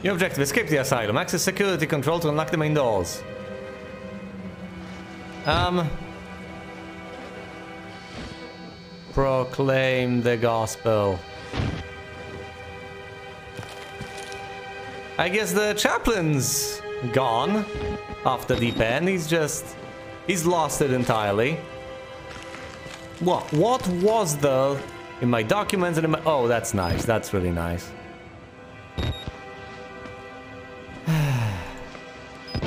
Your objective, escape the asylum. Access security control to unlock the main doors. Proclaim the gospel. I guess the chaplain's gone off the deep end. He's lost it entirely. What was there in my documents and in my... Oh, that's nice. That's really nice.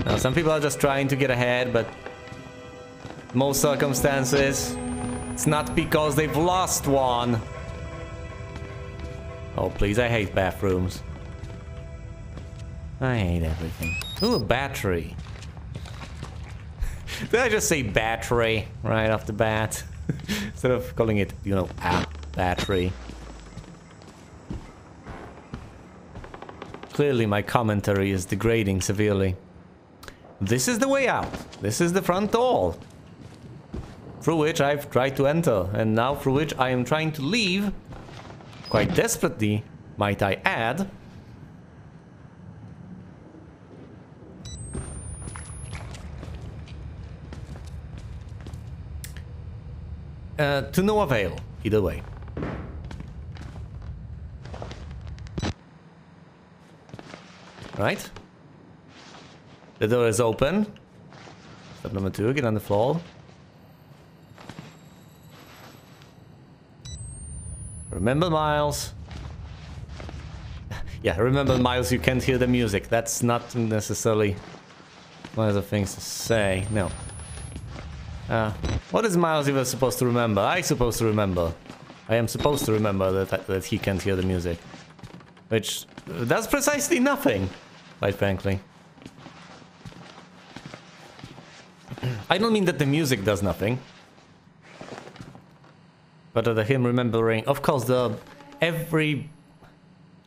Now, some people are just trying to get ahead, but most circumstances, it's not because they've lost one. Oh, please, I hate bathrooms. I hate everything. Ooh, a battery. Did I just say battery right off the bat? Instead of calling it, you know, a battery. Clearly my commentary is degrading severely. This is the way out. This is the front door. Through which I've tried to enter, and now through which I am trying to leave. Quite desperately, might I add. To no avail, either way. Right? The door is open. Step number 2, get on the floor. Remember, Miles. Yeah, remember, Miles, you can't hear the music. That's not necessarily one of the things to say. No. What is Miles even supposed to remember? I supposed to remember. I am supposed to remember that he can't hear the music. Which does precisely nothing, quite frankly. I don't mean that the music does nothing. But him remembering, of course, every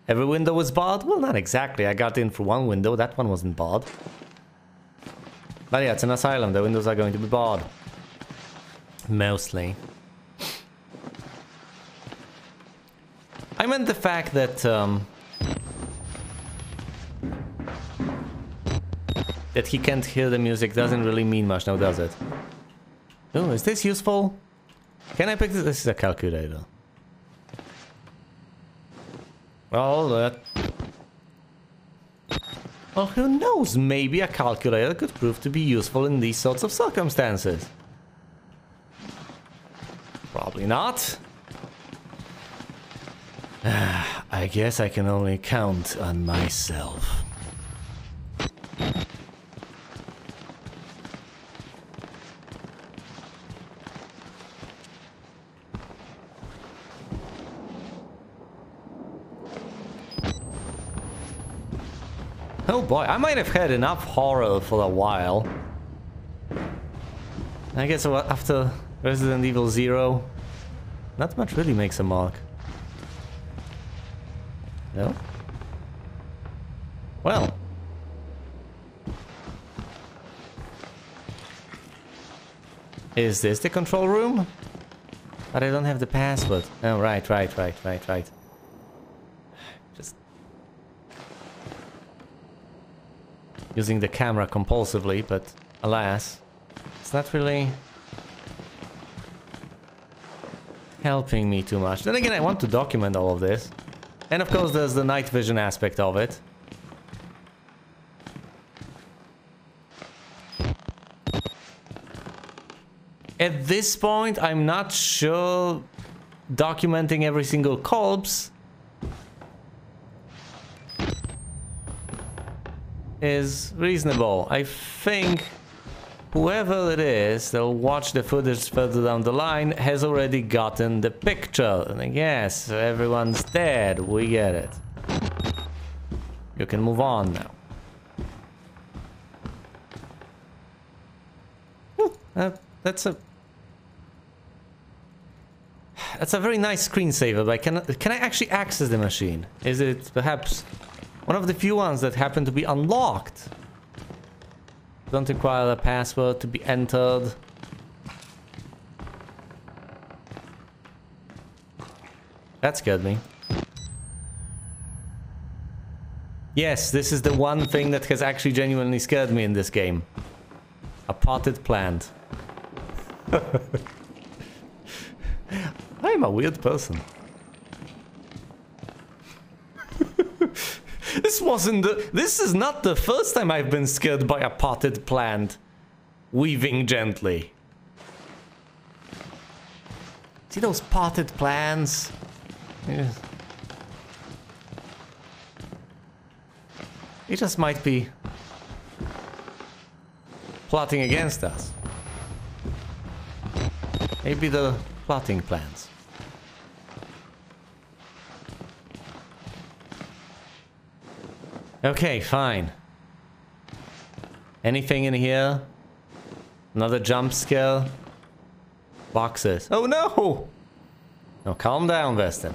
window was barred? Well, not exactly. I got in through one window. That one wasn't barred. But yeah, it's an asylum. The windows are going to be barred. Mostly. I meant the fact that that he can't hear the music doesn't really mean much now, does it? Oh, is this useful? Can I pick this? This is a calculator. Well, well, who knows? Maybe a calculator could prove to be useful in these sorts of circumstances. Probably not. I guess I can only count on myself. Oh boy, I might have had enough horror for a while. I guess after Resident Evil 0, not much really makes a mark. No? Well. Is this the control room? But I don't have the password. Oh, right. Just using the camera compulsively, but alas, it's not really helping me too much. Then again, I want to document all of this. And of course, there's the night vision aspect of it. At this point, I'm not sure documenting every single corpse is reasonable. I think whoever it is that'll watch the footage further down the line has already gotten the picture. And I guess everyone's dead. We get it. You can move on now. That's a very nice screensaver, but can I actually access the machine? Is it perhaps one of the few ones that happen to be unlocked? Don't require a password to be entered. That scared me. Yes, this is the one thing that has actually genuinely scared me in this game. A potted plant. I'm a weird person. This is not the first time I've been scared by a potted plant weaving gently. See those potted plants? Yeah. He just might be plotting against us. Maybe the plotting plans. Okay, fine. Anything in here? Another jump scare? Boxes. Oh no! No, calm down, Weston.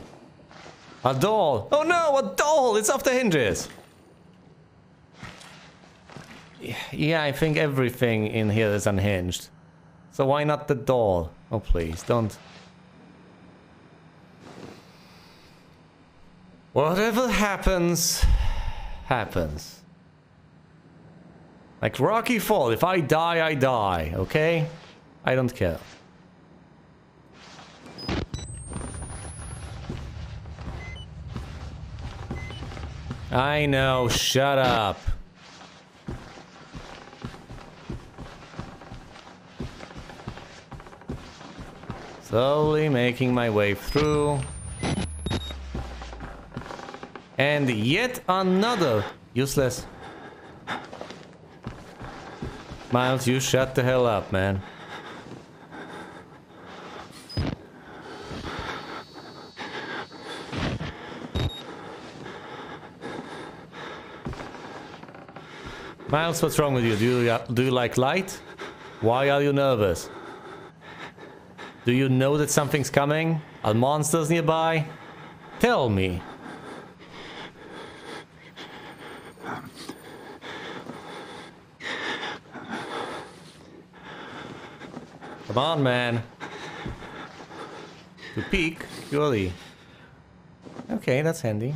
A doll! Oh no, a doll! It's off the hinges! Yeah, I think everything in here is unhinged. So why not the doll? Oh please, don't. Whatever happens, happens. Like Rocky Fall, if I die, I die, okay? I don't care. I know, shut up. Slowly making my way through. And yet another useless. Miles, you shut the hell up, man. Miles, what's wrong with you? Do you like light? Why are you nervous? Do you know that something's coming? Are monsters nearby? Tell me. Come on, man. To peek, purely. Okay, that's handy.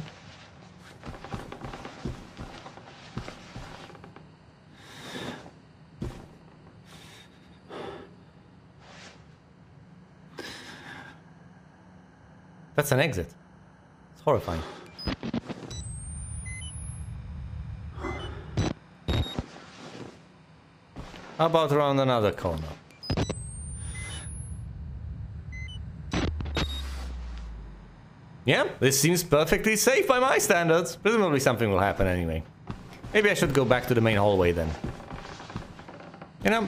That's an exit. It's horrifying. How about around another corner? Yeah, this seems perfectly safe by my standards. Presumably something will happen anyway. Maybe I should go back to the main hallway then. You know,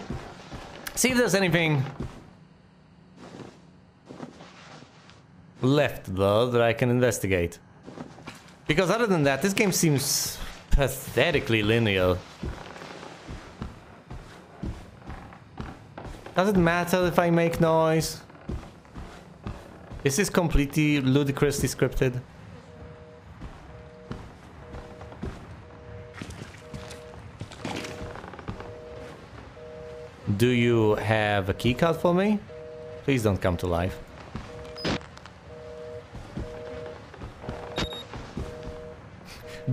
see if there's anything left though that I can investigate. Because other than that, this game seems pathetically linear. Does it matter if I make noise? Is this completely ludicrously scripted? Do you have a keycard for me? Please don't come to life.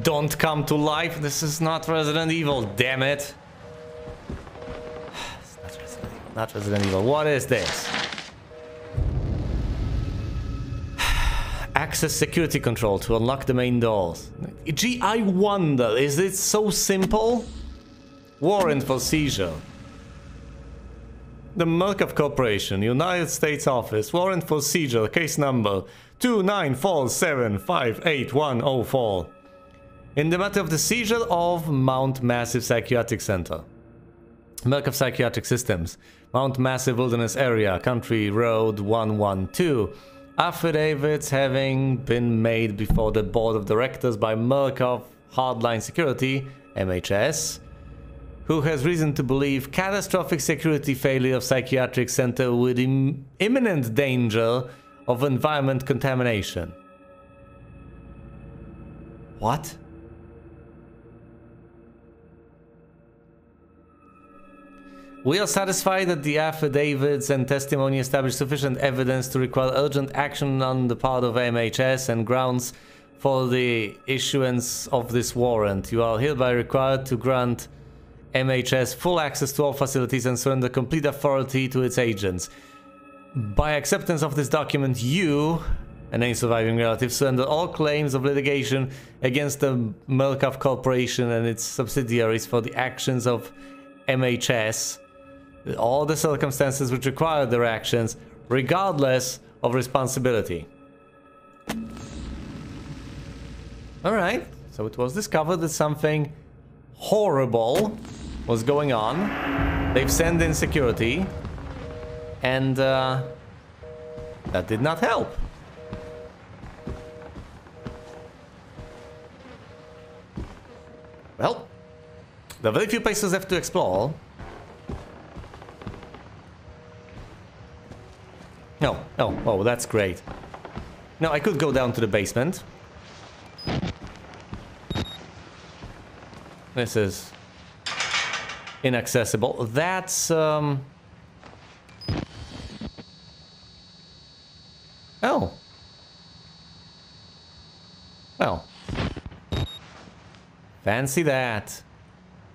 Don't come to life. This is not Resident Evil, damn it. It's not Resident Evil. Not Resident Evil. What is this? Access security control to unlock the main doors. Gee, I wonder, is it so simple? Warrant for seizure. The Murkoff Corporation, United States Office. Warrant for seizure. Case number 294758104. In the matter of the seizure of Mount Massive Psychiatric Center. Murkoff Psychiatric Systems. Mount Massive Wilderness Area. Country Road 112. Affidavits having been made before the Board of Directors by Murkoff Hardline Security, MHS, who has reason to believe catastrophic security failure of psychiatric center with imminent danger of environment contamination. What? We are satisfied that the affidavits and testimony establish sufficient evidence to require urgent action on the part of MHS and grounds for the issuance of this warrant. You are hereby required to grant MHS full access to all facilities and surrender complete authority to its agents. By acceptance of this document, you and any surviving relatives surrender all claims of litigation against the Melkov Corporation and its subsidiaries for the actions of MHS, all the circumstances which require their actions, regardless of responsibility. Alright, so it was discovered that something horrible was going on. They've sent in security, and that did not help. Well, there are very few places left to explore. No, oh, that's great. No, I could go down to the basement. This is inaccessible. That's oh. Well. Fancy that.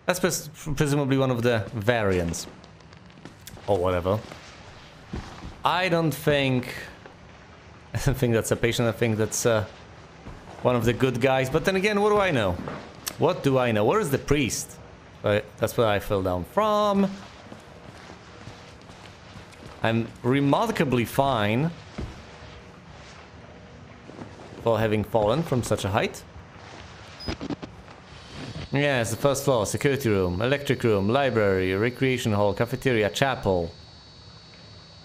That's presumably one of the variants. Or whatever. I don't think that's a patient. I think that's one of the good guys. But then again, what do I know? What do I know? Where is the priest? That's where I fell down from. I'm remarkably fine for having fallen from such a height. Yes, the first floor, security room, electric room, library, recreation hall, cafeteria, chapel.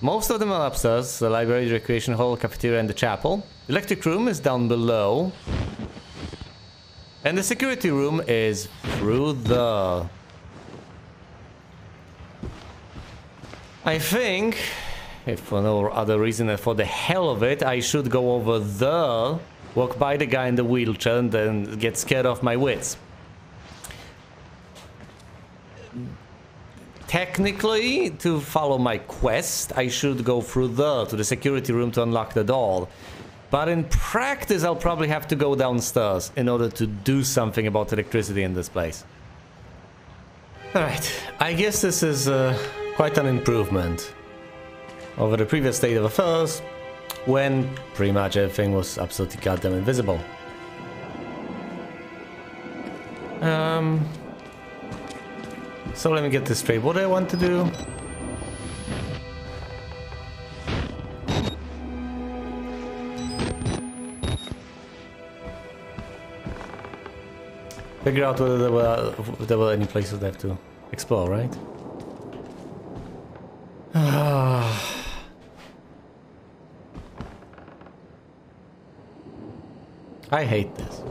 Most of them are upstairs, the library, the recreation hall, cafeteria and the chapel. The electric room is down below. And the security room is through the... I think, if for no other reason than for the hell of it, I should go over there, walk by the guy in the wheelchair and then get scared off my wits. Technically, to follow my quest, I should go through there to the security room to unlock the door. But in practice, I'll probably have to go downstairs in order to do something about electricity in this place. Alright, I guess this is quite an improvement over the previous state of affairs, when pretty much everything was absolutely goddamn invisible. So let me get this straight. What do I want to do? Figure out whether there were any places I have to explore, right? I hate this.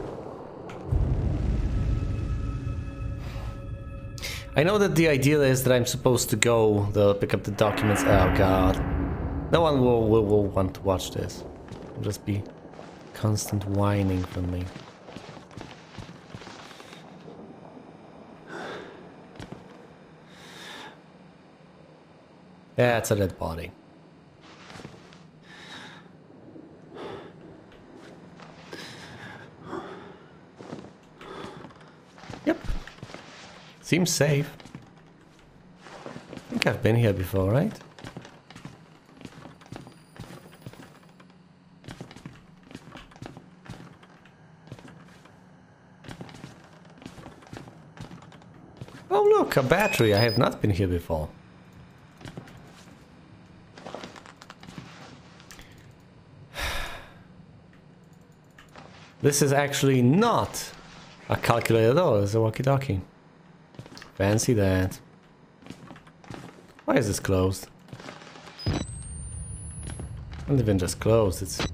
I know that the idea is that I'm supposed to go pick up the documents. Oh god. No one will want to watch this. It'll just be constant whining from me. Yeah, it's a dead body. Yep. Seems safe. I think I've been here before, right? Oh look, a battery. I have not been here before. This is actually not a calculator at all, it's a walkie-talkie. Fancy that. Why is this closed? Not even just closed, it's...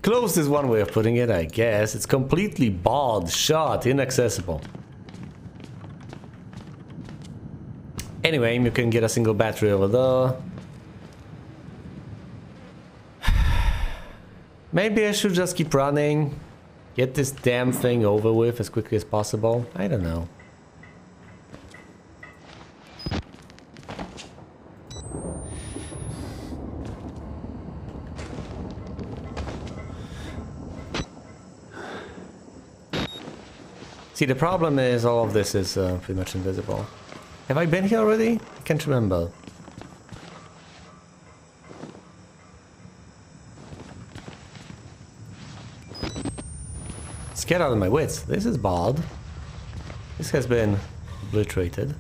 Closed is one way of putting it, I guess. It's completely barred, shut, inaccessible. Anyway, you can get a single battery over there. Maybe I should just keep running, get this damn thing over with as quickly as possible. I don't know. See, the problem is all of this is pretty much invisible. Have I been here already? I can't remember. Scared out of my wits. This is bad. This has been obliterated.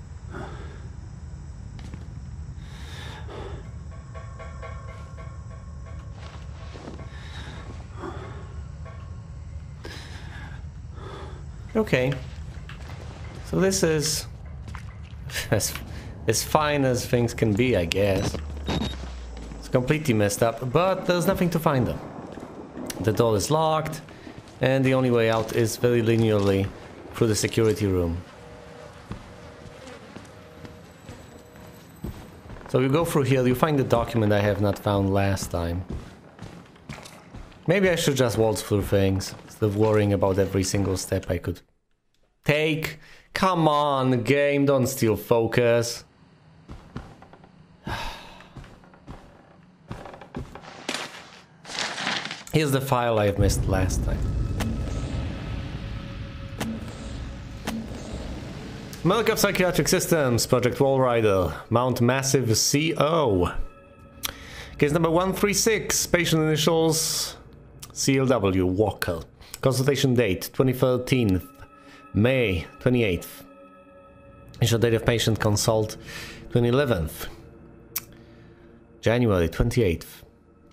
Okay. So this is as fine as things can be, I guess. It's completely messed up, but there's nothing to find them. The door is locked, and the only way out is very linearly through the security room. So you go through here, you find the document I have not found last time. Maybe I should just waltz through things, instead of worrying about every single step I could take. Come on, game, don't steal focus. Here's the file I've missed last time. Milk of Psychiatric Systems, Project Wallrider, Mount Massive CO. Case number 136, patient initials CLW, Walker. Consultation date 2013, May 28th. Initial date of patient consult 2011th, January 28th.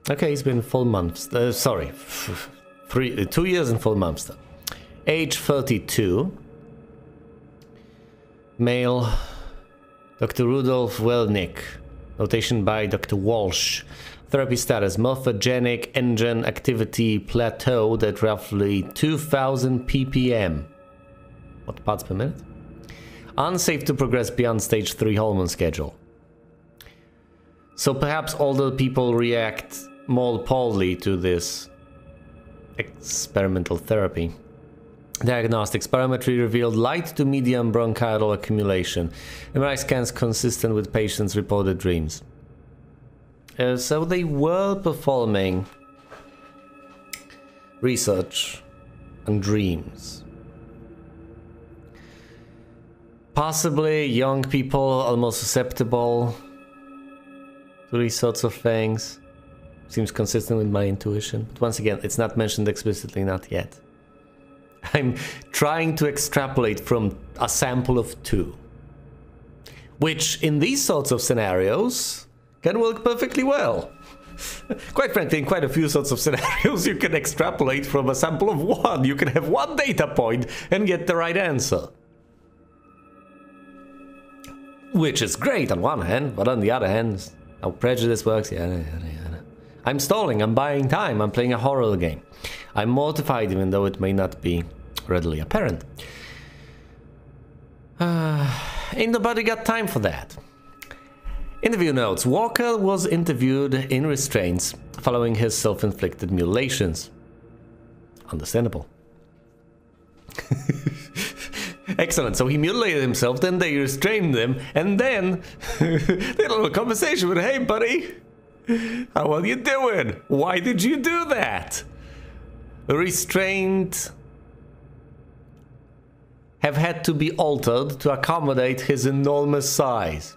Okay, it's been full months. Sorry, 2 years and full months. Age 32. Male. Dr. Rudolf Welnick. Notation by Dr. Walsh. Therapy status: morphogenic engine activity plateaued at roughly 2000 ppm. What parts per minute? Unsafe to progress beyond stage 3 hormone schedule. So perhaps older people react more poorly to this experimental therapy. Diagnostic spirometry revealed light to medium bronchial accumulation. MRI scans consistent with patients' reported dreams. So they were performing research on dreams. Possibly young people are more susceptible to these sorts of things. Seems consistent with my intuition. But once again, it's not mentioned explicitly, not yet. I'm trying to extrapolate from a sample of 2. Which, in these sorts of scenarios, can work perfectly well. Quite frankly, in quite a few sorts of scenarios, you can extrapolate from a sample of 1. You can have 1 data point and get the right answer. Which is great on one hand, but on the other hand, how prejudice works, yeah. I'm stalling, I'm buying time, I'm playing a horror game. I'm mortified even though it may not be readily apparent. Ain't nobody got time for that. Interview notes. Walker was interviewed in restraints following his self-inflicted mutilations. Understandable. Excellent. So he mutilated himself, then they restrained him, and then they had a little conversation with, hey buddy, how are you doing? Why did you do that? Restraint have had to be altered to accommodate his enormous size.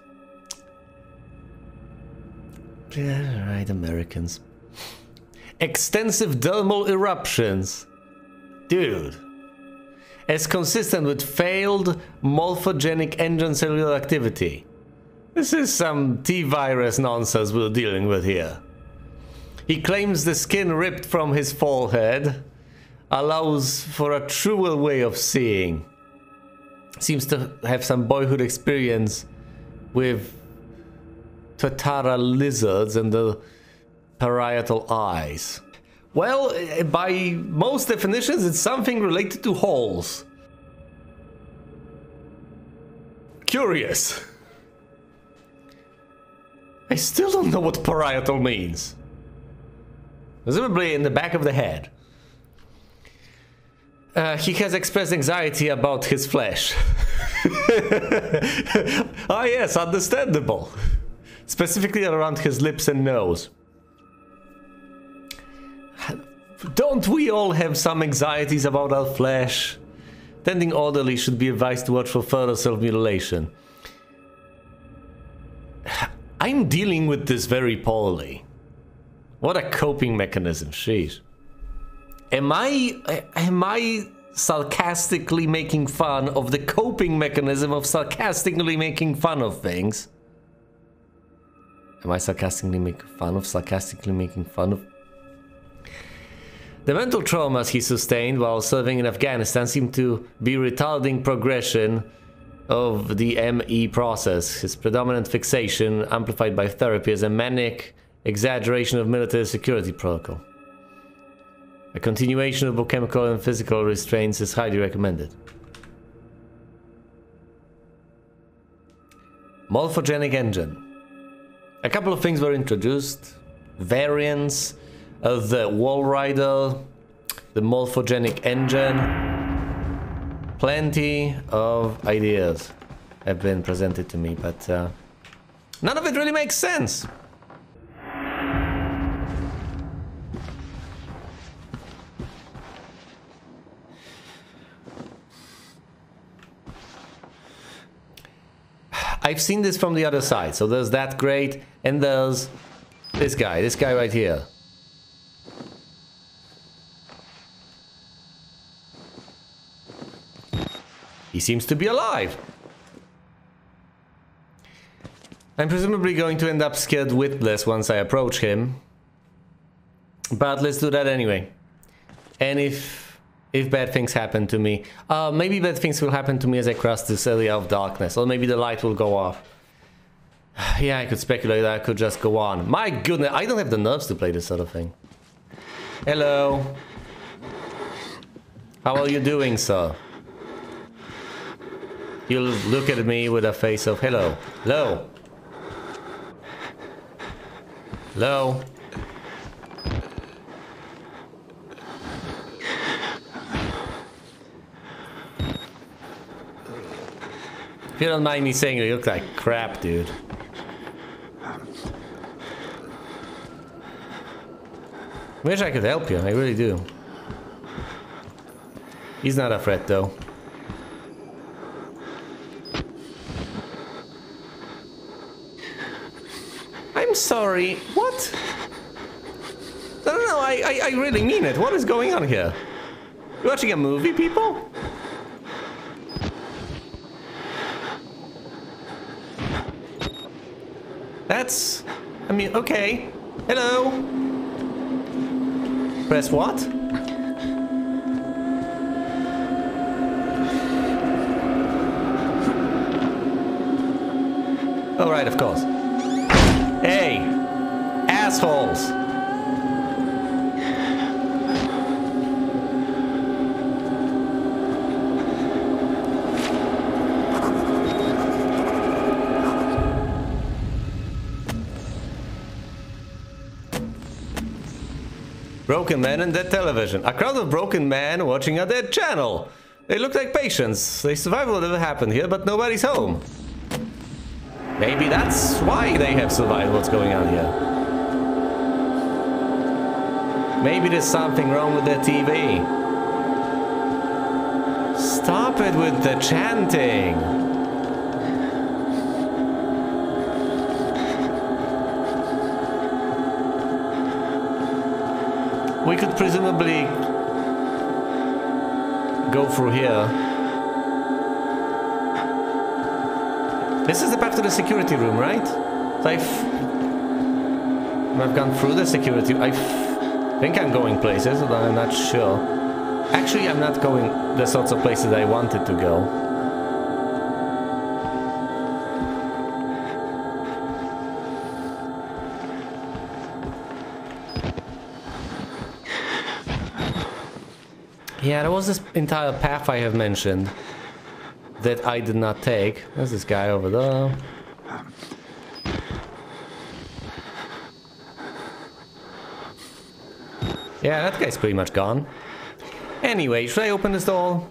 Yeah, right, Americans. Extensive dermal eruptions. Dude. As consistent with failed morphogenic engine cellular activity. This is some T-virus nonsense we're dealing with here. He claims the skin ripped from his forehead allows for a truer way of seeing. Seems to have some boyhood experience with Tuatara lizards and the parietal eyes. Well, by most definitions, it's something related to holes. Curious. I still don't know what parietal means. Presumably in the back of the head. He has expressed anxiety about his flesh. Ah yes, understandable. Specifically around his lips and nose. Don't we all have some anxieties about our flesh? Tending orderly should be advised to watch for further self-mutilation. I'm dealing with this very poorly. What a coping mechanism, sheesh. Am I sarcastically making fun of the coping mechanism of sarcastically making fun of things? Am I sarcastically making fun of sarcastically making fun of... The mental traumas he sustained while serving in Afghanistan seem to be retarding progression of the ME process. His predominant fixation, amplified by therapy, is a manic exaggeration of military security protocol. A continuation of both chemical and physical restraints is highly recommended. Morphogenic engine. A couple of things were introduced. Variants of the Wall Rider, the morphogenic engine. Plenty of ideas have been presented to me, but none of it really makes sense. I've seen this from the other side. So there's that great, and there's this guy right here. He seems to be alive. I'm presumably going to end up scared witless once I approach him. But let's do that anyway. And if bad things happen to me, maybe bad things will happen to me as I cross this area of darkness, or maybe the light will go off. Yeah, I could speculate that I could just go on. My goodness, I don't have the nerves to play this sort of thing. Hello. How are you doing, sir? You look at me with a face of hello. Hello. Hello. If you don't mind me saying, you look like crap, dude. Wish I could help you, I really do. He's not a threat, though. I'm sorry, what? No, I really mean it. What is going on here? You watching a movie, people? That's... I mean, okay. Hello? Press what? Oh, right, of course. Hey! Assholes! Broken man and dead television. A crowd of broken men watching a dead channel. They look like patients. They survived whatever happened here, but nobody's home. Maybe that's why they have survived what's going on here. Maybe there's something wrong with their TV. Stop it with the chanting. We could presumably go through here. This is the path to the security room, right? So I've gone through the security. I think I'm going places, but I'm not sure. Actually, I'm not going the sorts of places I wanted to go. Yeah, there was this entire path I have mentioned that I did not take. There's this guy over there. Yeah, that guy's pretty much gone. Anyway, should I open this door?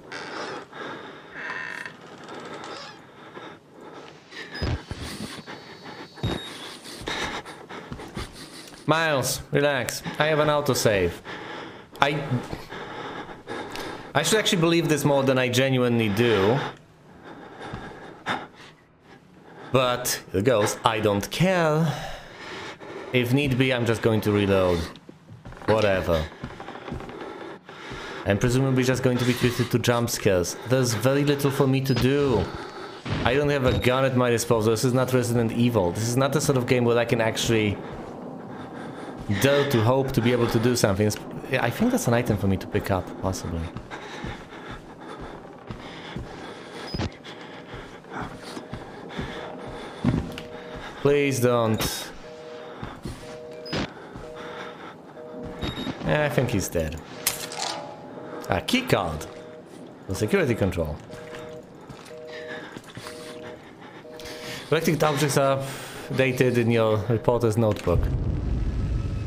Miles, relax. I have an autosave. I should actually believe this more than I genuinely do. But it goes, I don't care. If need be, I'm just going to reload. Whatever. I'm presumably just going to be treated to jump scares. There's very little for me to do. I don't have a gun at my disposal. This is not Resident Evil. This is not the sort of game where I can actually dare to hope to be able to do something. I think that's an item for me to pick up, possibly. Please don't. I think he's dead. A key card. For security control. Collected objects are dated in your reporter's notebook.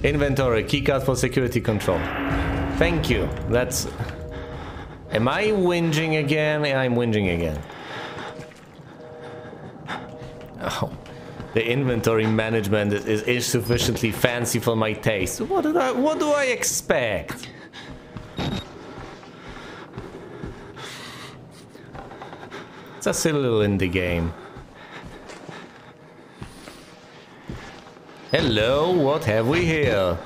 Inventory. Keycard for security control. Thank you. That's... Am I whinging again? Yeah, I'm whinging again. Oh. The inventory management is insufficiently fancy for my taste. What do I expect? It's a silly little indie game. Hello, what have we here?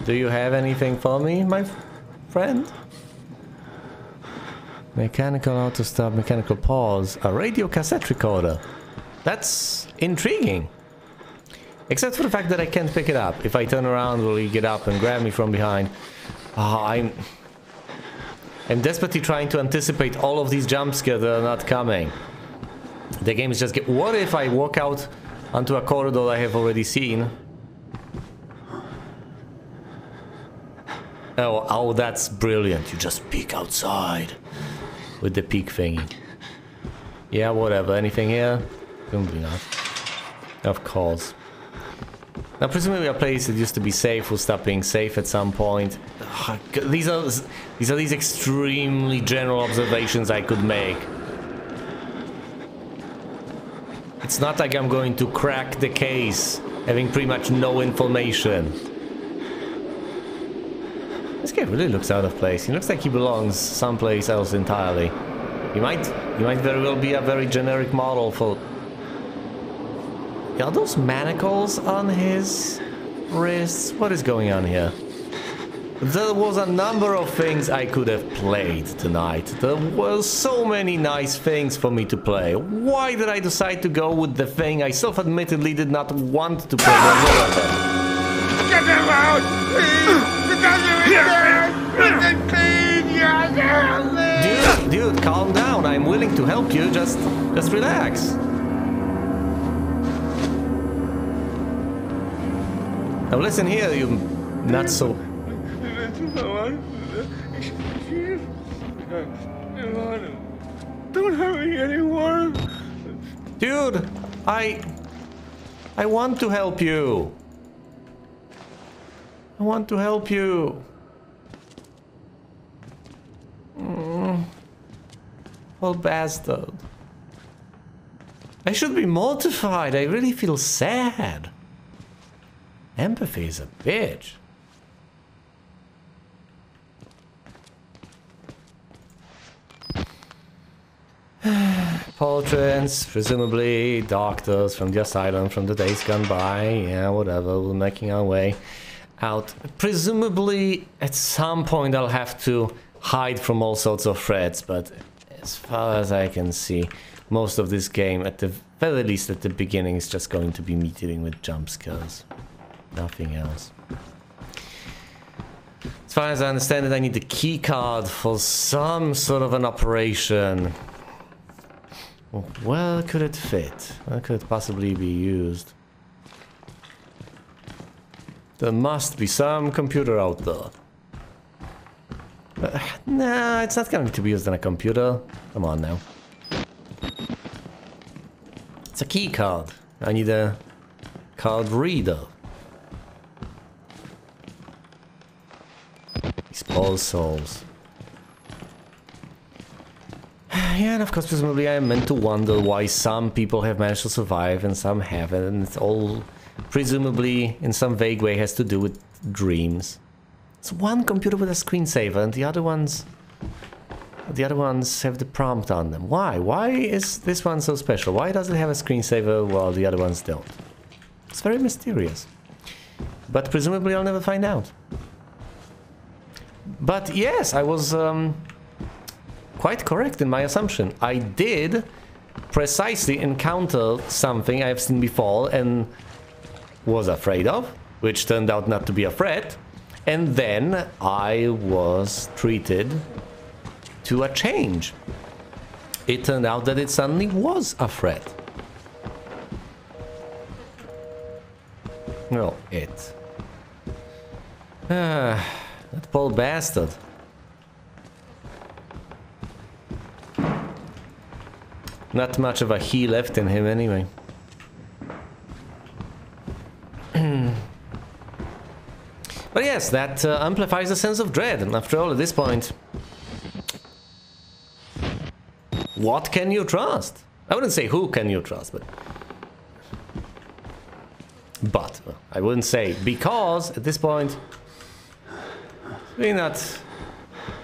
Do you have anything for me, my friend? Mechanical auto stop, mechanical pause, a radio cassette recorder. That's intriguing. Except for the fact that I can't pick it up. If I turn around, will he get up and grab me from behind? Oh, I'm desperately trying to anticipate all of these jump scares that are not coming. The game is just... What if I walk out onto a corridor I have already seen? Oh, that's brilliant. You just peek outside with the peek thingy. Yeah, whatever. Anything here? Probably not. Of course. Now, presumably a place that used to be safe will stop being safe at some point. These are these extremely general observations I could make. It's not like I'm going to crack the case, having pretty much no information. This guy really looks out of place. He looks like he belongs someplace else entirely. He might very well be a very generic model for... Are those manacles on his wrists? What is going on here? There was a number of things I could have played tonight. There were so many nice things for me to play. Why did I decide to go with the thing I self-admittedly did not want to play whatsoever? Get him out! Please! Dude, calm down. I'm willing to help you. Just relax. Now listen here, you not so... Don't hurt me anymore. Dude, I want to help you. I want to help you. Poor bastard. I should be mortified. I really feel sad. Empathy is a bitch. Portraits, presumably doctors from the asylum from the days gone by. Yeah, whatever, we're making our way out. Presumably, at some point I'll have to hide from all sorts of threats, but as far as I can see, most of this game, at the very least at the beginning, is just going to be me dealing with jump scares. Nothing else. As far as I understand it, I need the key card for some sort of an operation. Where could it fit? Where could it possibly be used? There must be some computer out there. Nah, it's not going to be used on a computer. Come on now. It's a key card. I need a card reader. These poor souls. Yeah, and of course, presumably I am meant to wonder why some people have managed to survive and some haven't, and it's all presumably in some vague way has to do with dreams. It's one computer with a screensaver and the other ones have the prompt on them. Why? Why is this one so special? Why does it have a screensaver while the other ones don't? It's very mysterious. But presumably I'll never find out. But yes, I was quite correct in my assumption. I did precisely encounter something I've seen before and was afraid of, which turned out not to be a threat. And then I was treated to a change. It turned out that it suddenly was a threat. No, it. That poor bastard. Not much of a he left in him anyway. But yes, that amplifies the sense of dread. And after all, at this point, what can you trust? I wouldn't say who can you trust, but well, I wouldn't say because at this point, really not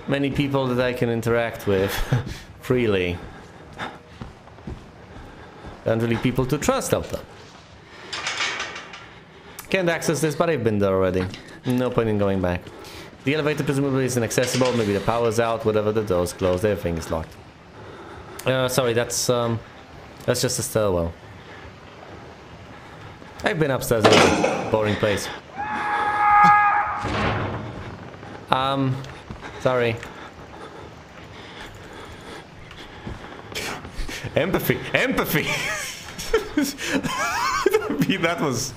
many people that I can interact with freely. Aren't really people to trust out there. Can't access this, but I've been there already. No point in going back. The elevator presumably is inaccessible. Maybe the power's out. Whatever, the door's closed. Everything is locked. Sorry, that's just a stairwell. I've been upstairs in a boring place. Sorry. Empathy, empathy. I mean, that was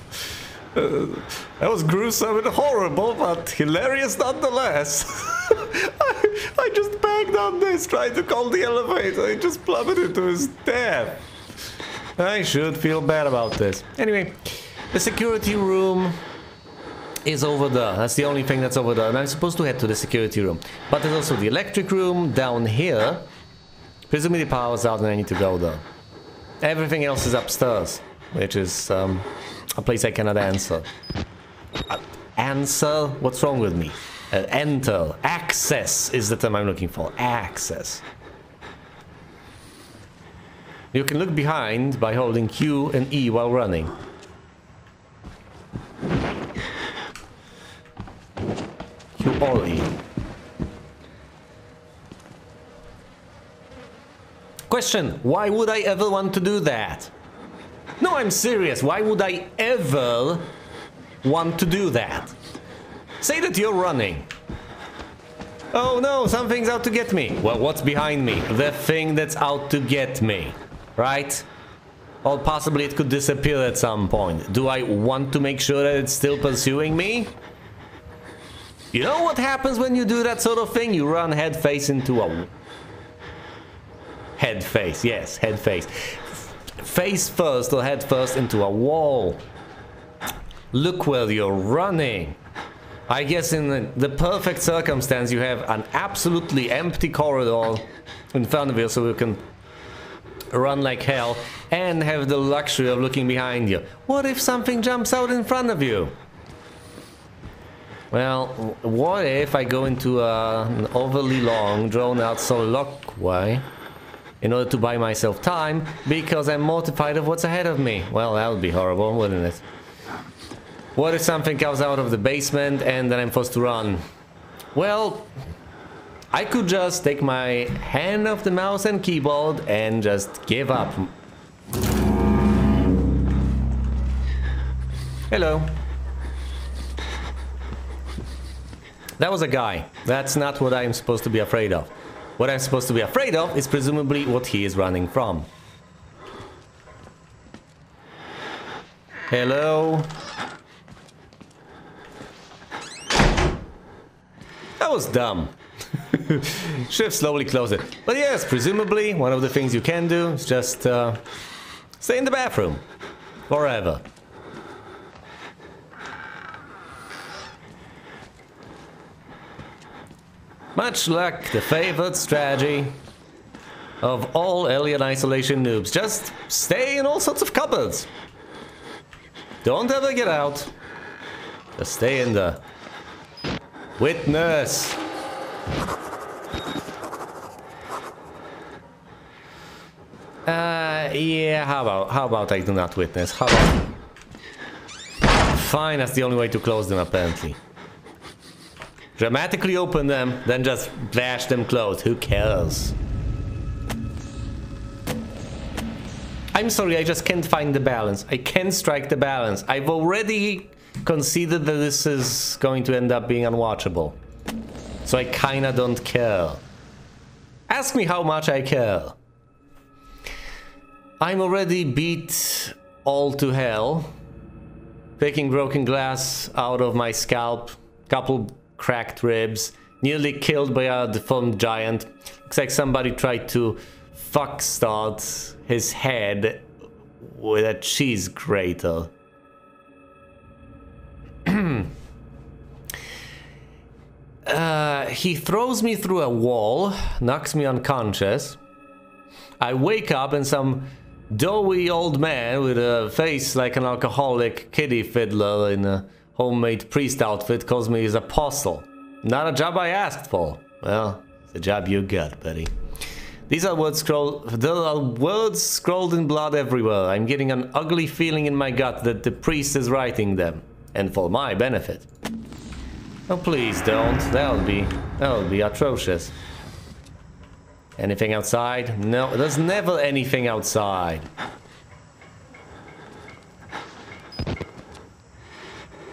gruesome and horrible, but hilarious nonetheless. I just banged on this, trying to call the elevator. It just plummeted to his death. I should feel bad about this. Anyway, the security room is over there. That's the only thing that's over there. And I'm supposed to head to the security room. But there's also the electric room down here. Presumably the power's out and I need to go there. Everything else is upstairs, which is a place I cannot answer. Answer? What's wrong with me? Enter. Access is the term I'm looking for. Access. You can look behind by holding Q and E while running. Q or E. Question, why would I ever want to do that? No, I'm serious. Why would I ever want to do that? Say that you're running. Oh no, something's out to get me. Well, what's behind me? The thing that's out to get me, right? Or possibly it could disappear at some point. Do I want to make sure that it's still pursuing me? You know what happens when you do that sort of thing? You run head face into a... Head face, yes, head face. Face first or head first into a wall. Look where you're running. I guess in the perfect circumstance you have an absolutely empty corridor in front of you so you can run like hell and have the luxury of looking behind you. What if something jumps out in front of you? Well, what if I go into an overly long, drawn-out soliloquy in order to buy myself time because I'm mortified of what's ahead of me? Well, that would be horrible, wouldn't it? What if something comes out of the basement and then I'm forced to run? Well, I could just take my hand off the mouse and keyboard and just give up. Hello. That was a guy. That's not what I'm supposed to be afraid of. What I'm supposed to be afraid of is presumably what he is running from. Hello? That was dumb. Should have slowly closed it. But yes, presumably one of the things you can do is just stay in the bathroom. Forever. Much like the favorite strategy. of all alien isolation noobs. Just stay in all sorts of cupboards. Don't ever get out. Just stay in there. Witness. Yeah, how about I do not witness? How about... Fine, that's the only way to close them, apparently. Dramatically open them, then just bash them closed. Who cares? I'm sorry, I just can't find the balance. I can't strike the balance. I've already conceded that this is going to end up being unwatchable. So I kinda don't care. Ask me how much I care. I'm already beat all to hell. Picking broken glass out of my scalp. Couple cracked ribs. Nearly killed by a deformed giant. Looks like somebody tried to fuck start his head with a cheese grater. He throws me through a wall, knocks me unconscious. I wake up and some doughy old man with a face like an alcoholic kiddie fiddler in a homemade priest outfit calls me his apostle. Not a job I asked for. Well, it's a job you got, buddy. These are words scrolled in blood everywhere. I'm getting an ugly feeling in my gut that the priest is writing them. And for my benefit. Oh, please don't. That would be atrocious. Anything outside? No, there's never anything outside.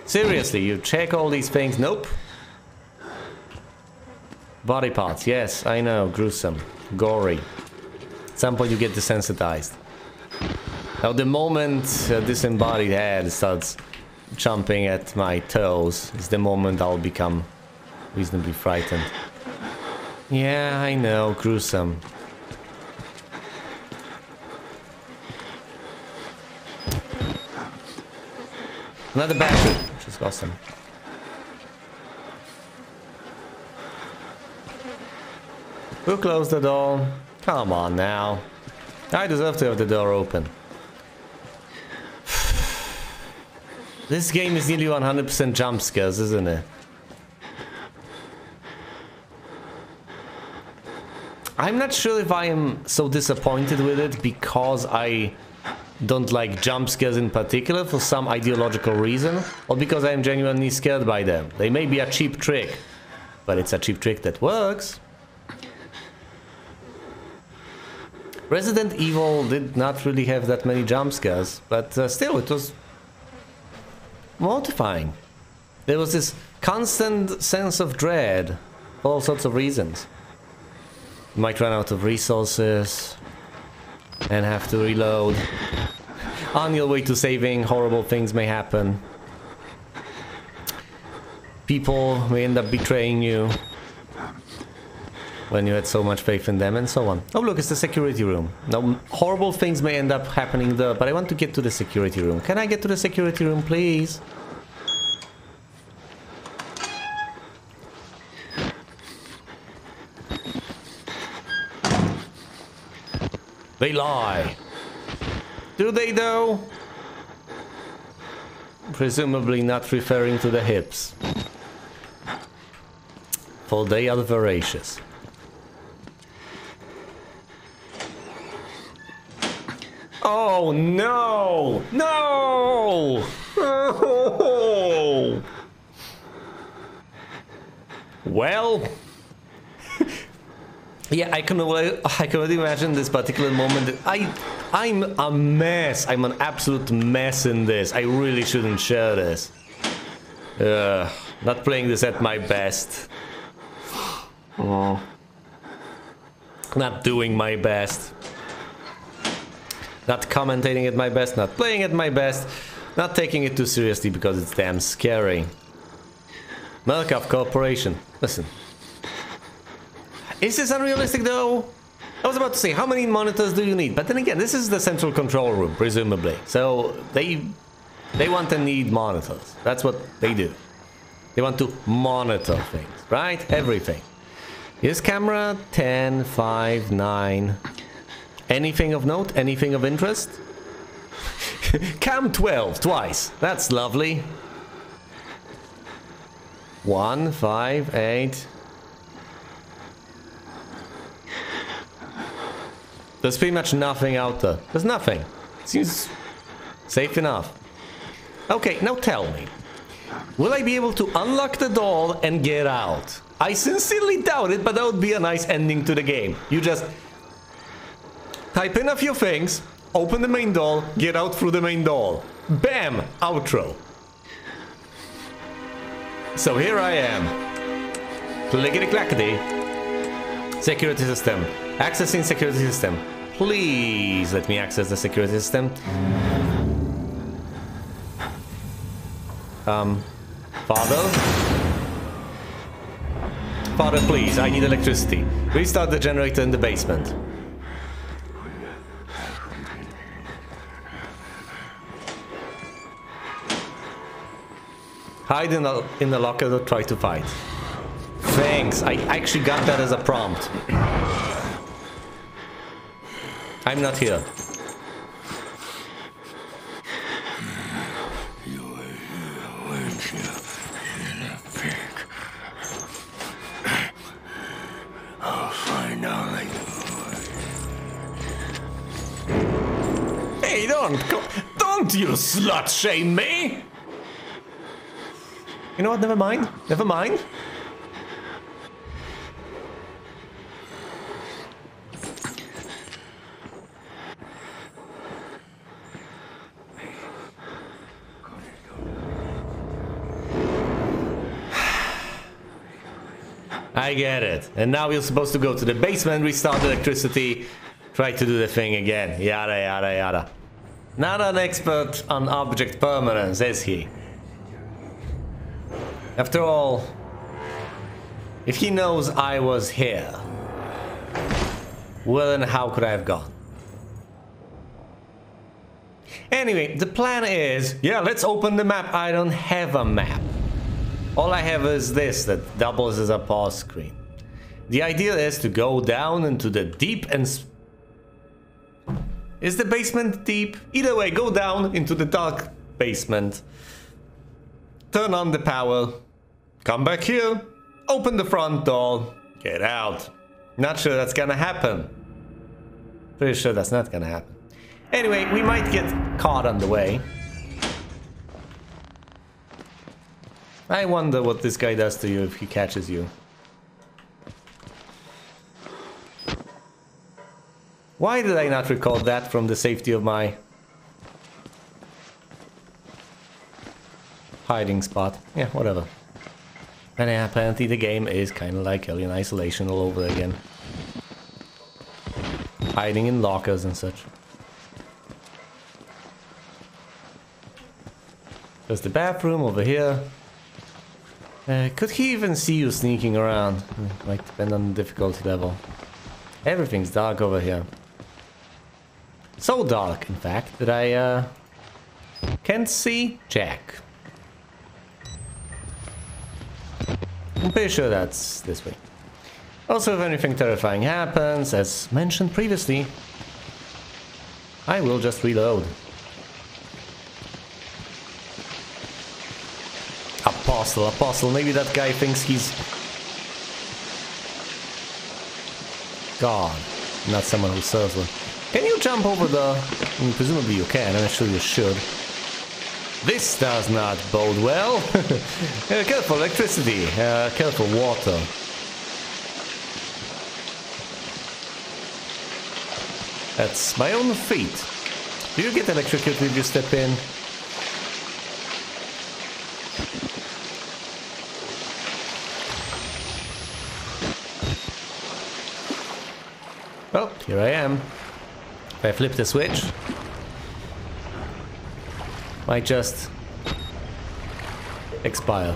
Seriously, you check all these things? Nope. Body parts, yes, I know, gruesome, gory. At some point you get desensitized. Now the moment a disembodied head starts chomping at my toes is the moment I'll become reasonably frightened. Yeah, I know, gruesome. Another battery, which is awesome. Who closed the door? Come on now. I deserve to have the door open. This game is nearly 100% jump scares, isn't it? I'm not sure if I am so disappointed with it because I don't like jump scares in particular for some ideological reason, or because I am genuinely scared by them. They may be a cheap trick, but it's a cheap trick that works. Resident Evil did not really have that many jump scares, but still it was mortifying. There was this constant sense of dread for all sorts of reasons. You might run out of resources and have to reload. On your way to saving, horrible things may happen. People may end up betraying you when you had so much faith in them, and so on. Oh look, it's the security room. Now, horrible things may end up happening there, but I want to get to the security room. Can I get to the security room, please? They lie. Do they though? Presumably not referring to the hips. For they are voracious. Oh no! No! Oh. Well... Yeah, I can already imagine this particular moment. I'm a mess. I'm an absolute mess in this. I really shouldn't share this. Not playing this at my best. Oh. Not doing my best. Not commentating at my best. Not playing at my best. Not taking it too seriously because it's damn scary. Melkov Corporation. Listen. Is this unrealistic though? I was about to say, how many monitors do you need? But then again, this is the central control room, presumably. So they want and need monitors. That's what they do. They want to monitor things, right? Everything. Here's camera 10, 5, 9. Anything of note? Anything of interest? Cam 12 twice. That's lovely. 1, 5, 8. There's pretty much nothing out there. There's nothing. Seems safe enough. Okay, now tell me. Will I be able to unlock the door and get out? I sincerely doubt it, but that would be a nice ending to the game. You just type in a few things, open the main door, get out through the main door. Bam! Outro. So here I am. Clickety-clackety. Security system. Accessing security system. Please let me access the security system. Father? Father, please, I need electricity. Restart the generator in the basement. Hide in the locker or try to fight. Thanks, I actually got that as a prompt. I'm not here. I'll find out. Hey, don't you slut shame me! You know what? Never mind. Never mind. I get it. And now we're supposed to go to the basement, restart the electricity, try to do the thing again. Yada, yada, yada. Not an expert on object permanence, is he? After all, if he knows I was here, well then how could I have gone? Anyway, the plan is, yeah, let's open the map. I don't have a map. All I have is this that doubles as a pause screen. The idea is to go down into the deep and... Is the basement deep? Either way, go down into the dark basement. Turn on the power. Come back here. Open the front door. Get out. Not sure that's gonna happen. Pretty sure that's not gonna happen. Anyway, we might get caught on the way. I wonder what this guy does to you if he catches you. Why did I not record that from the safety of my hiding spot? Yeah, whatever. And apparently the game is kind of like Alien Isolation all over again. Hiding in lockers and such. There's the bathroom over here. Could he even see you sneaking around? Might depend on the difficulty level. Everything's dark over here. So dark, in fact, that I can't see Jack. I'm pretty sure that's this way. Also, if anything terrifying happens, as mentioned previously, I will just reload. Apostle, maybe that guy thinks he's God, not someone who serves one. Can you jump over the... I mean, presumably you can, I'm sure you should. This does not bode well. Careful, electricity, careful, water. That's my own feet. Do you get electrocuted if you step in? Well, here I am. If I flip the switch, might just expire.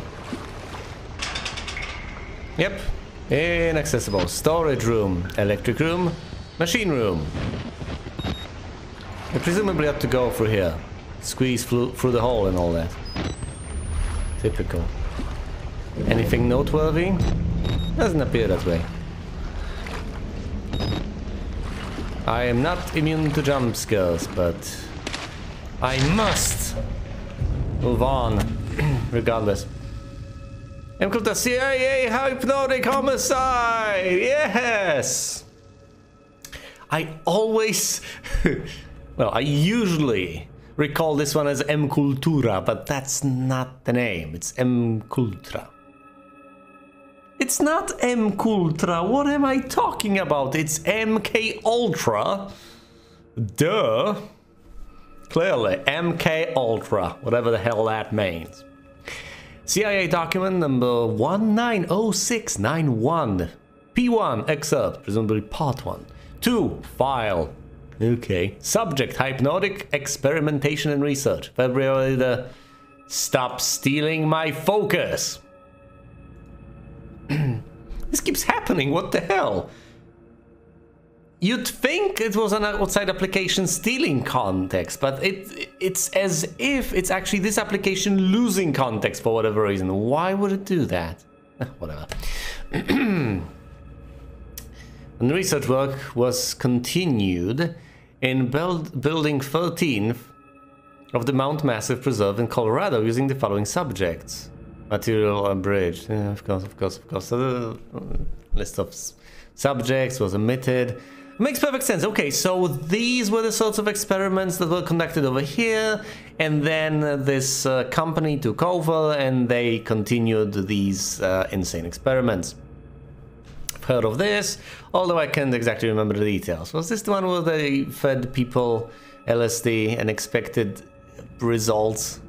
Yep, inaccessible. Storage room, electric room, machine room. I presumably have to go through here. Squeeze through the hole and all that. Typical. Anything noteworthy? Doesn't appear that way. I am not immune to jump scares, but I must move on regardless. I'm called the CIA Hypnotic Homicide! Yes! I always... well, I usually recall this one as M. Cultura, but that's not the name. It's M. Cultra. It's not M. Cultra. What am I talking about? It's MK Ultra. Duh. Clearly, MK Ultra. Whatever the hell that means. CIA document number 190691. P1 excerpt, presumably part 1. 2 file. Okay. Subject hypnotic experimentation and research. February the... Stop stealing my focus. This keeps happening, what the hell? You'd think it was an outside application stealing context, but it's as if it's actually this application losing context for whatever reason. Why would it do that? Whatever. And research work was continued in building 13 of the Mount Massive Preserve in Colorado using the following subjects. Material abridged. Yeah, of course. So the list of subjects was omitted. Makes perfect sense. Okay, so these were the sorts of experiments that were conducted over here, and then this company took over and they continued these insane experiments. I've heard of this, although I can't exactly remember the details. Was this the one where they fed people LSD and expected results?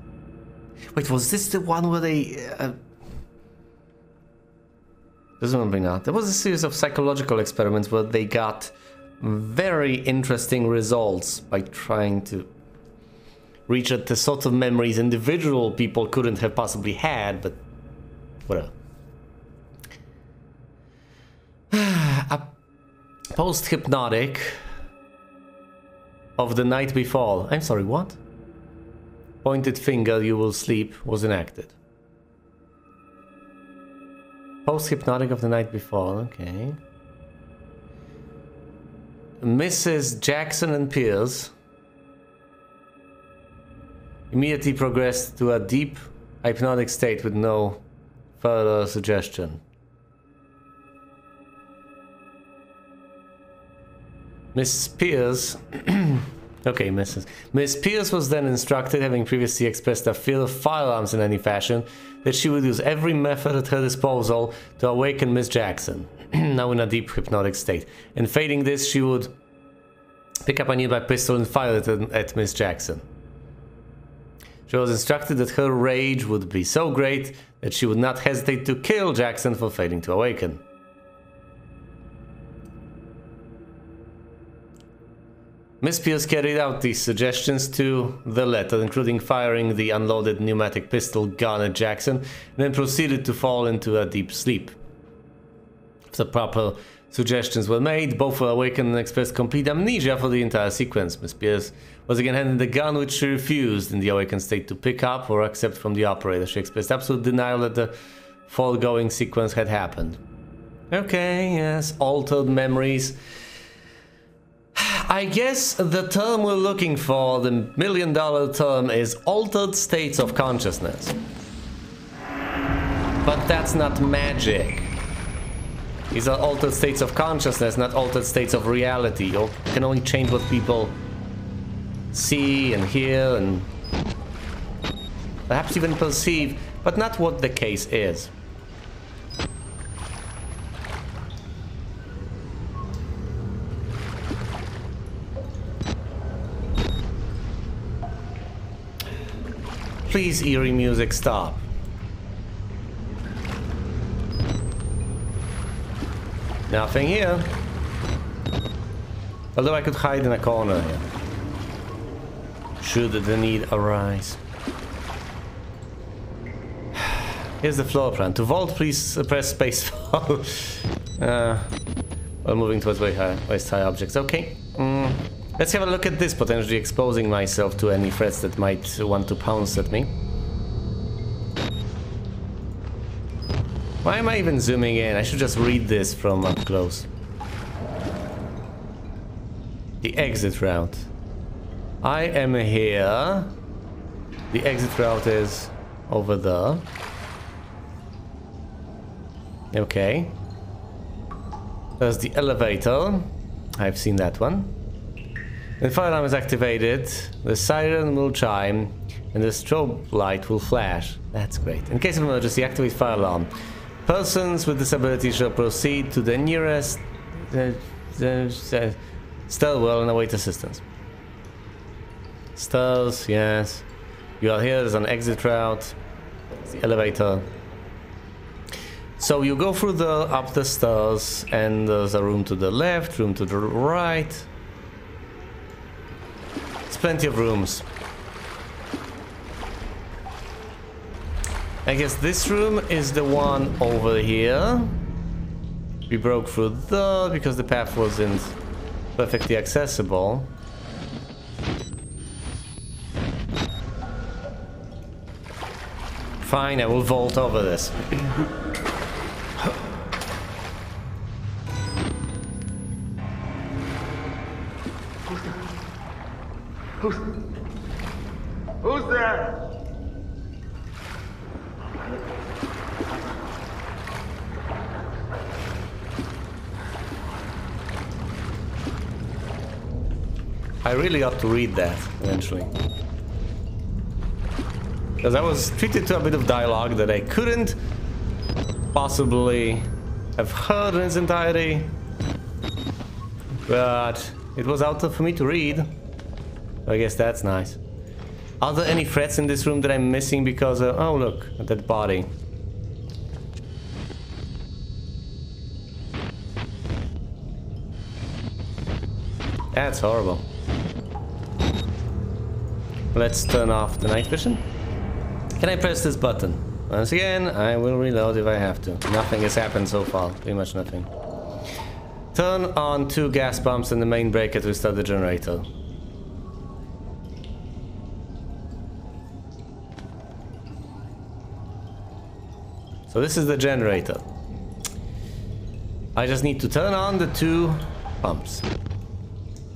Wait, was this the one where they... Presumably not. There was a series of psychological experiments where they got very interesting results by trying to reach at the sorts of memories individual people couldn't have possibly had, but whatever. A post-hypnotic of the night before. I'm sorry, what? Pointed finger, you will sleep, was enacted. Post-hypnotic of the night before, okay. Mrs. Jackson and Pierce immediately progressed to a deep hypnotic state with no further suggestion. Miss Pierce... okay, Miss Pierce was then instructed, having previously expressed a fear of firearms in any fashion, that she would use every method at her disposal to awaken Miss Jackson, now in a deep hypnotic state. In failing this, she would pick up a nearby pistol and fire it at Miss Jackson. She was instructed that her rage would be so great that she would not hesitate to kill Jackson for failing to awaken. Miss Pierce carried out these suggestions to the letter, including firing the unloaded pneumatic pistol gun at Jackson, and then proceeded to fall into a deep sleep. If the proper suggestions were made, both were awakened and expressed complete amnesia for the entire sequence. Miss Pierce was again handed the gun, which she refused in the awakened state to pick up or accept from the operator. She expressed absolute denial that the foregoing sequence had happened. Okay, yes, altered memories. I guess the term we're looking for, the $1 million term, is altered states of consciousness. But that's not magic. These are altered states of consciousness, not altered states of reality. You can only change what people see and hear and perhaps even perceive, but not what the case is. Please, eerie music, stop. Nothing here. Although I could hide in a corner here. Should the need arise. Here's the floor plan. To vault, please press space. Well, moving towards waist high objects. Okay. Let's have a look at this, potentially exposing myself to any threats that might want to pounce at me. Why am I even zooming in? I should just read this from up close. The exit route. I am here. The exit route is over there. Okay. There's the elevator. I've seen that one. When the fire alarm is activated, the siren will chime and the strobe light will flash. That's great. In case of emergency, activate fire alarm. Persons with disabilities shall proceed to the nearest stairwell and await assistance. Stairs, yes. You are here, there's an exit route. It's the elevator. So you go through up the stairs, and there's a room to the left, room to the right. There's plenty of rooms. I guess this room is the one over here. We broke through there because the path wasn't perfectly accessible. Fine, I will vault over this. Who's there? I really ought to read that eventually. Because I was treated to a bit of dialogue that I couldn't possibly have heard in its entirety. But it was out there for me to read. I guess that's nice. Are there any threats in this room that I'm missing because of... Oh, look, at that body. That's horrible. Let's turn off the night vision. Can I press this button? Once again, I will reload if I have to. Nothing has happened so far. Pretty much nothing. Turn on 2 gas pumps and the main breaker to start the generator. So this is the generator. I just need to turn on the 2 pumps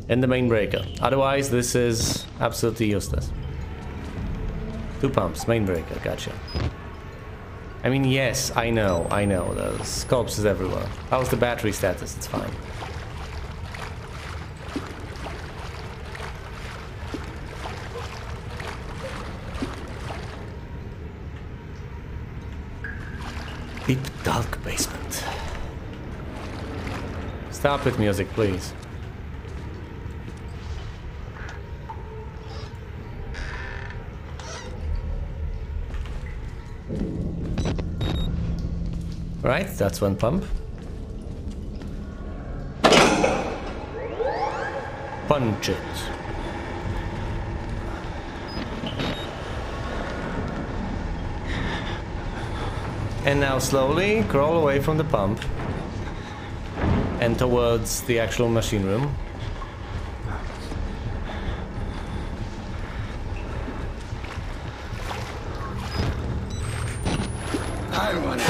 and the main breaker. Otherwise, this is absolutely useless. 2 pumps, main breaker, gotcha. I mean, yes, I know, there's corpses everywhere. How's the battery status? It's fine. Deep, dark basement. Stop with music, please. Right, that's 1 pump. Punch it. And now slowly crawl away from the pump and towards the actual machine room. I want it.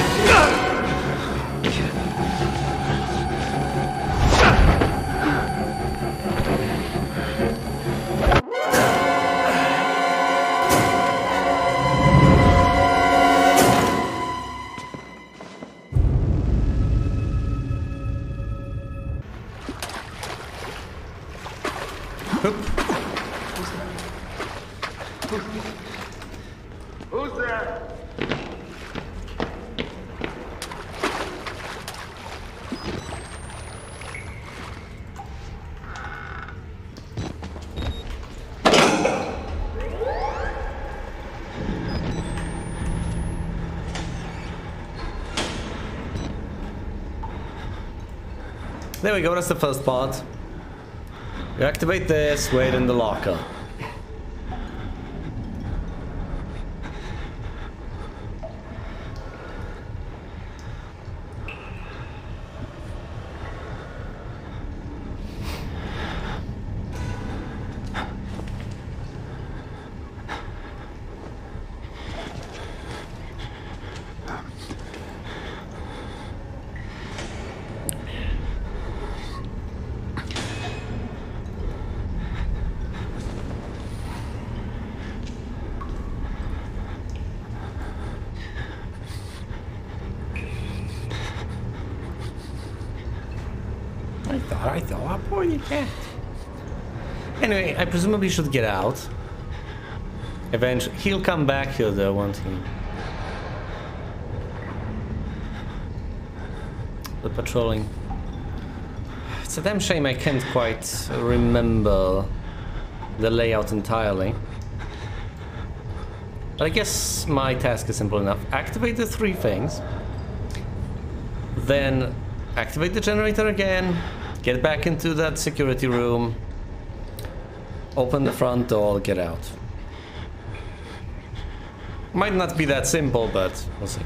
Who's there? There we go, that's the first part. You activate this, wait in the locker. I thought, poor cat. Anyway, I presumably should get out. Eventually, he'll come back here though, won't he? The patrolling. It's a damn shame I can't quite remember the layout entirely. But I guess my task is simple enough. Activate the 3 things. Then activate the generator again. Get back into that security room. Open the front door, get out. Might not be that simple, but we'll see.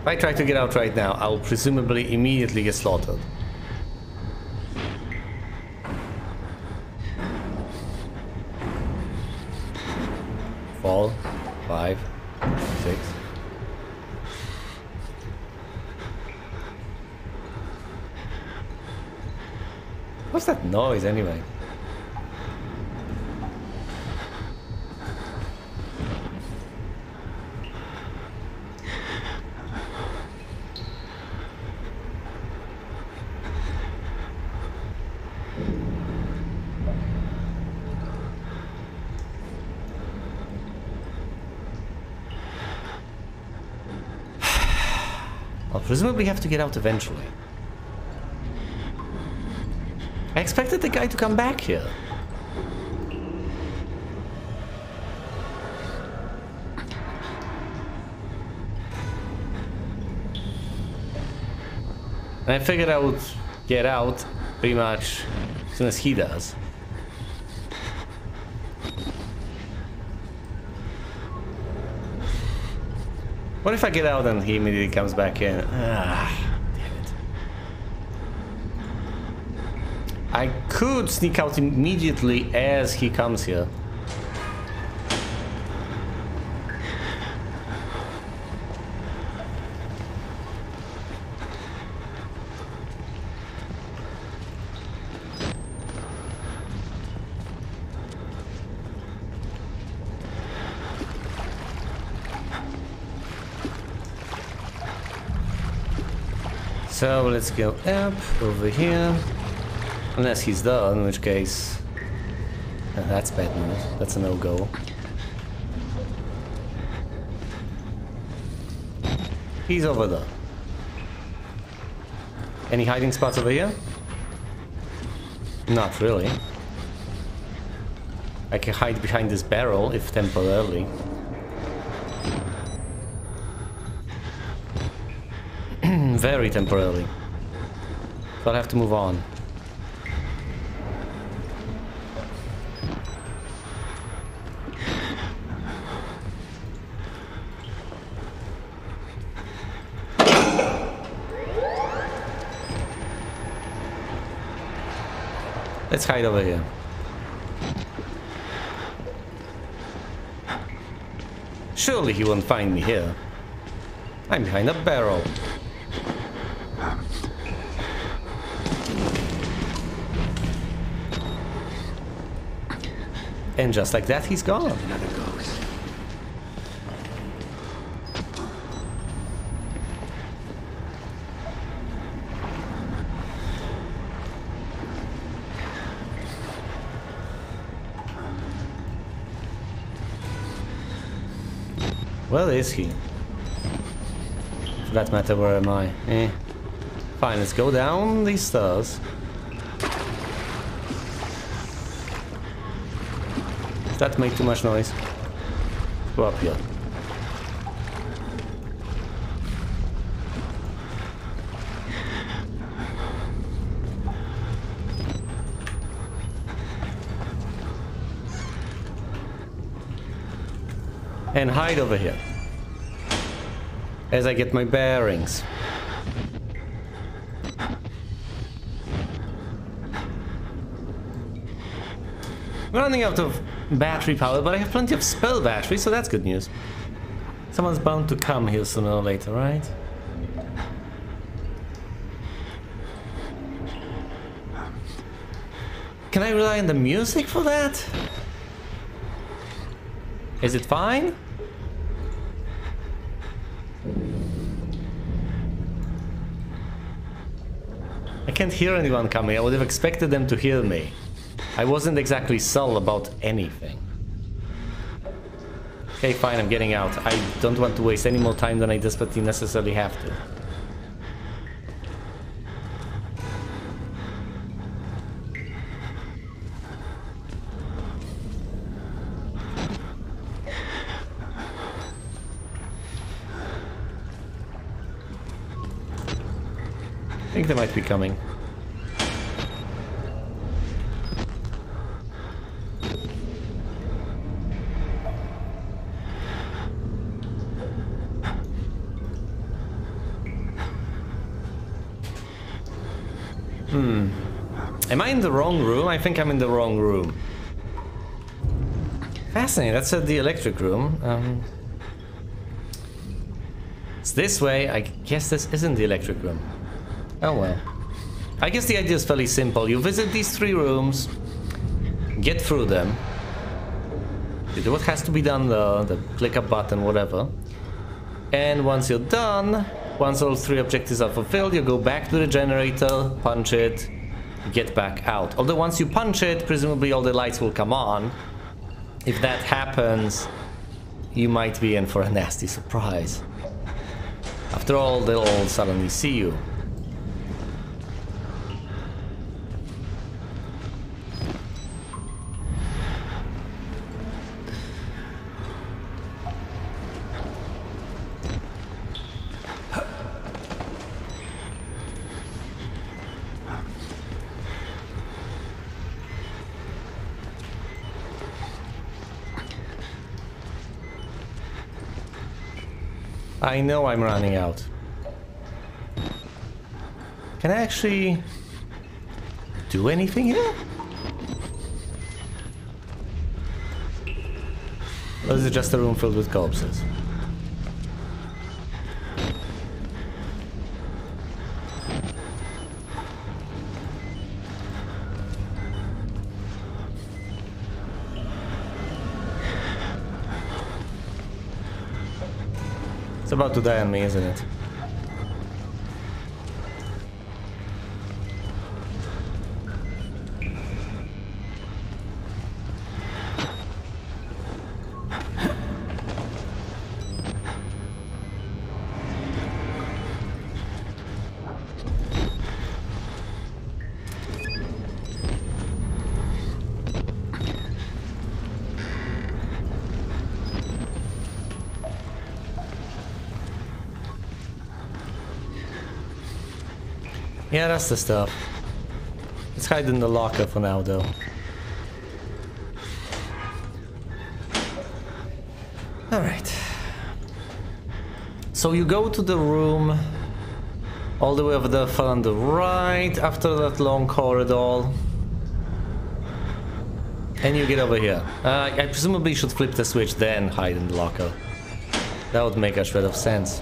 If I try to get out right now, I'll presumably immediately get slaughtered. Fall. 5, 6. What's that noise anyway? I'll presumably have to get out eventually. I expected the guy to come back here. And I figured I would get out pretty much as soon as he does. What if I get out and he immediately comes back in? Ah, damn it. I could sneak out immediately as he comes here. So let's go up over here, unless he's done, in which case that's bad news. That's a no-go. He's over there. Any hiding spots over here? Not really. I can hide behind this barrel if temporarily. Very temporarily. So I'll have to move on. Let's hide over here. Surely he won't find me here. I'm behind a barrel. And just like that, he's gone. Another ghost. Where is he? For that matter, where am I? Fine, let's go down these stairs. That made too much noise. Go up here. And hide over here. As I get my bearings. Running out of battery power, but I have plenty of spell battery, so that's good news. Someone's bound to come here sooner or later, right? Can I rely on the music for that? Is it fine? I can't hear anyone coming. I would have expected them to hear me. I wasn't exactly subtle about anything. Okay, fine, I'm getting out. I don't want to waste any more time than I desperately necessarily have to. I think they might be coming. Am I in the wrong room? I think I'm in the wrong room. Fascinating, that's the electric room. It's this way. I guess this isn't the electric room. Oh well. I guess the idea is fairly simple. You visit these 3 rooms, get through them, you do what has to be done, the click a button, whatever. And once you're done, once all 3 objectives are fulfilled, you go back to the generator, punch it, get back out. Although once you punch it, presumably all the lights will come on. If that happens, you might be in for a nasty surprise. After all, they'll all suddenly see you. I know I'm running out. Can I actually do anything here? Or is it just a room filled with corpses? It's about to die on me, isn't it? Yeah, that's the stuff. Let's hide in the locker for now, though. Alright. So you go to the room all the way over there far on the right, after that long corridor. And you get over here. I presumably should flip the switch, then hide in the locker. That would make a shred of sense.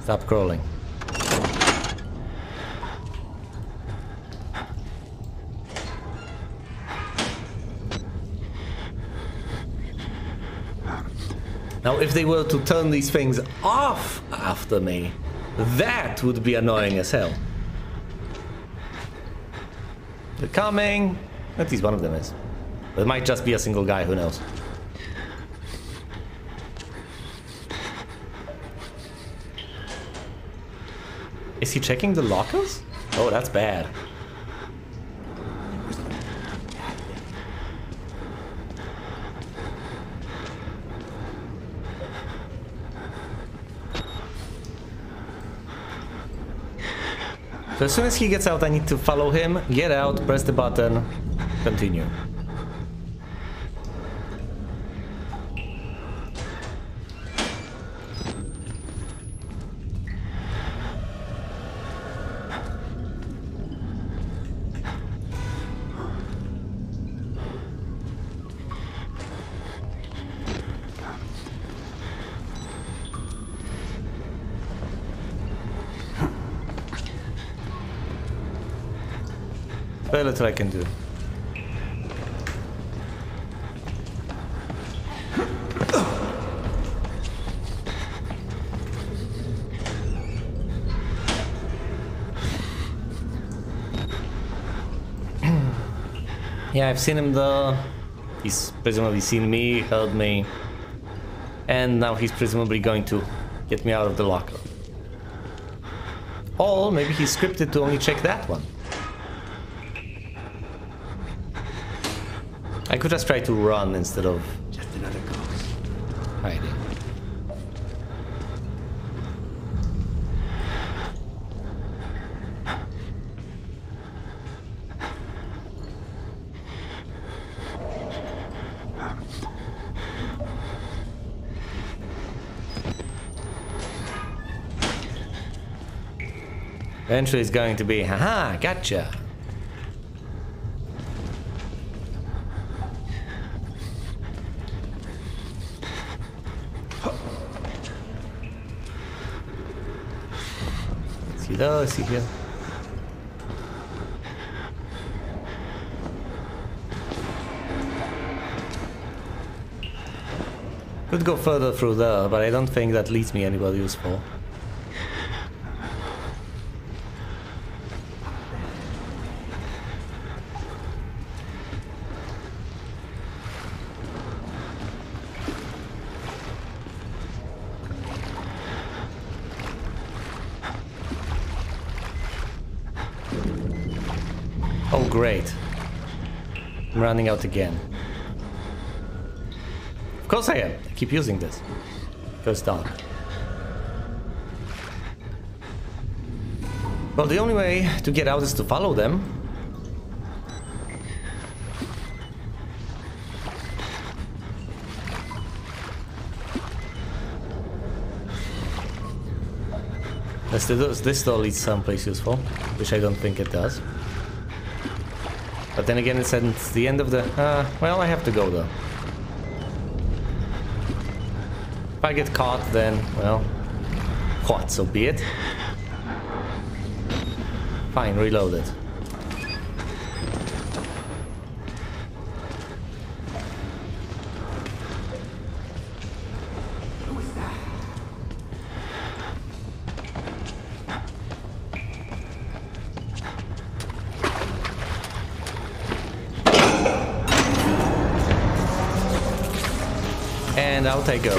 Stop crawling. Now, if they were to turn these things off after me, that would be annoying as hell. They're coming. At least one of them is. But it might just be a single guy, who knows. Is he checking the lockers? Oh, that's bad. So as soon as he gets out, I need to follow him, get out, press the button, continue. Very little I can do. Yeah, I've seen him though. He's presumably seen me, heard me. And now he's presumably going to get me out of the locker. Or maybe he's scripted to only check that one. I could just try to run instead of Just another ghost. hiding. Eventually it's going to be, haha, gotcha. See those, see here. Could go further through there, but I don't think that leads me anywhere useful. Oh great. I'm running out again. Of course I am. I keep using this. Goes dark. Well, the only way to get out is to follow them. This door leads someplace useful, which I don't think it does. But then again, it's at the end of the... well, I have to go though. If I get caught, then, well... what, so be it. Fine, reload it. And out I go.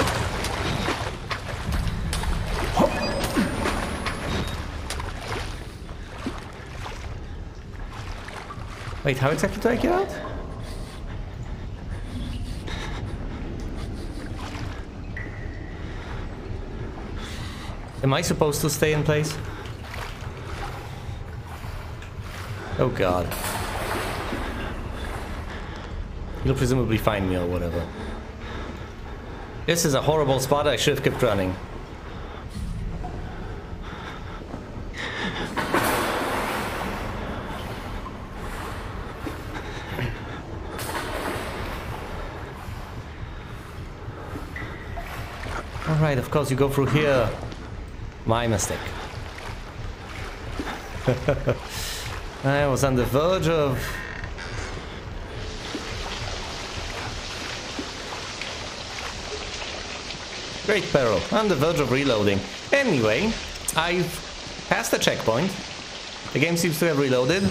Wait, how exactly do I get out? Am I supposed to stay in place? Oh god. You'll presumably find me or whatever. This is a horrible spot. I should have kept running. Alright, of course you go through here. My mistake. I was on the verge of... great peril. On the verge of reloading. Anyway, I've passed the checkpoint. The game seems to have reloaded.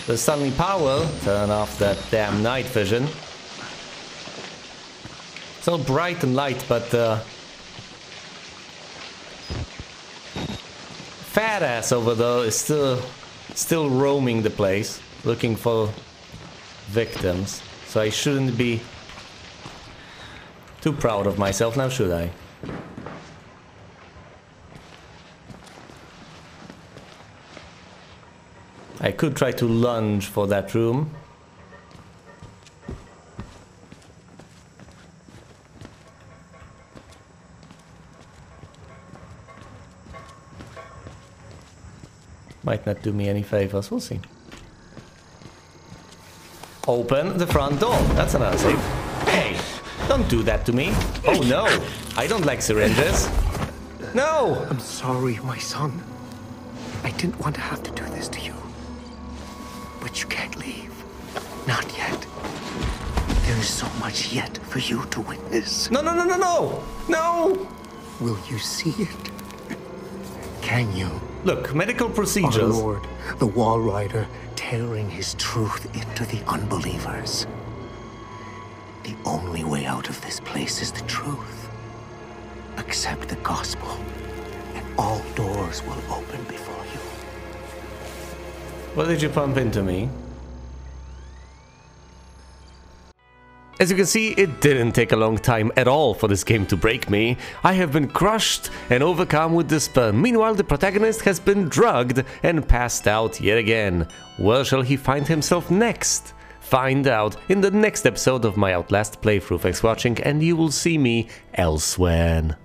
There's suddenly power. Turn off that damn night vision. It's all bright and light, but fat ass over there is still roaming the place, looking for victims. So I shouldn't be too proud of myself now, should I? I could try to lunge for that room. Might not do me any favors, we'll see. Open the front door. That's another save. Hey, don't do that to me. Oh no, I don't like syringes. No! I'm sorry, my son. I didn't want to have to do this to you. But you can't leave. Not yet. There is so much yet for you to witness. No, no, no, no, no! No! Will you see it? Can you? Look, medical Our procedures. Lord, the Wall Rider, tearing his truth into the unbelievers. The only way out of this place is the truth. Accept the gospel, and all doors will open before you. What did you pump into me? As you can see, it didn't take a long time at all for this game to break me. I have been crushed and overcome with despair. Meanwhile, the protagonist has been drugged and passed out yet again. Where shall he find himself next? Find out in the next episode of my Outlast playthrough. Thanks for watching, and you will see me elsewhere.